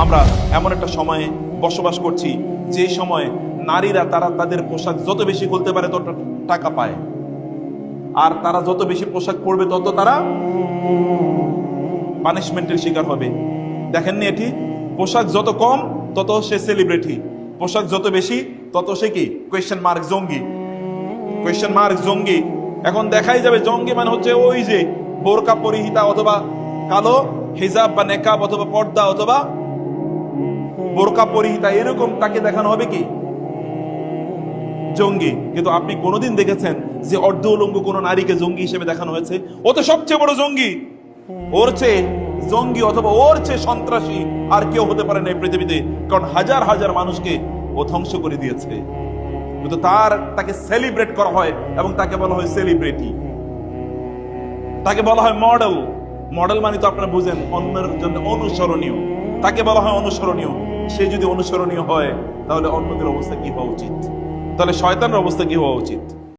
আমরা এমন একটা সময়ে বসবাস করছি যে সময় নারীরা তারা তাদের পোশাক যত বেশি খুলতে পারে তত টাকা পায়, আর তারা যত বেশি পোশাক পরবে তত তারা পানিশমেন্টের শিকার হবে। দেখেননি এটি? পোশাক যত কম তত সে সেলিব্রিটি, পোশাক যত বেশি তত সে কি কোয়েশ্চেন মার্ক জঙ্গি, কোয়েশ্চেন মার্ক জঙ্গি। এখন দেখাই যাবে জঙ্গি মানে হচ্ছে ওই যে বোরকা পরিহিতা অথবা কালো হিজাব বা নেকাব অথবা পর্দা অথবা বোরকা পরিহিতা, এরকম তাকে দেখানো হবে কি জঙ্গি। কিন্তু আপনি কোনোদিন দেখেছেন যে অর্ধ উলঙ্গ কোন নারীকে জঙ্গি হিসেবে দেখানো হয়েছে? ও তো সবচেয়ে বড় জঙ্গি, ওর চেয়ে জঙ্গি অথবা ওর চেয়ে সন্ত্রাসী আর কেউ হতে পারে না এই পৃথিবীতে, কারণ হাজার হাজার মানুষকে ও ধ্বংস করে দিয়েছে। কিন্তু তাকে সেলিব্রেট করা হয় এবং তাকে বলা হয় সেলিব্রিটি, তাকে বলা হয় মডেল। মডেল মানে তো আপনারা বুঝেন অন্যের জন্য অনুসরণীয়, তাকে বলা হয় অনুসরণীয়। সে যদি অনুসরণীয় হয় তাহলে অন্যদের অবস্থা কি হওয়া উচিত? তাহলে শয়তানের অবস্থা কি হওয়া উচিত?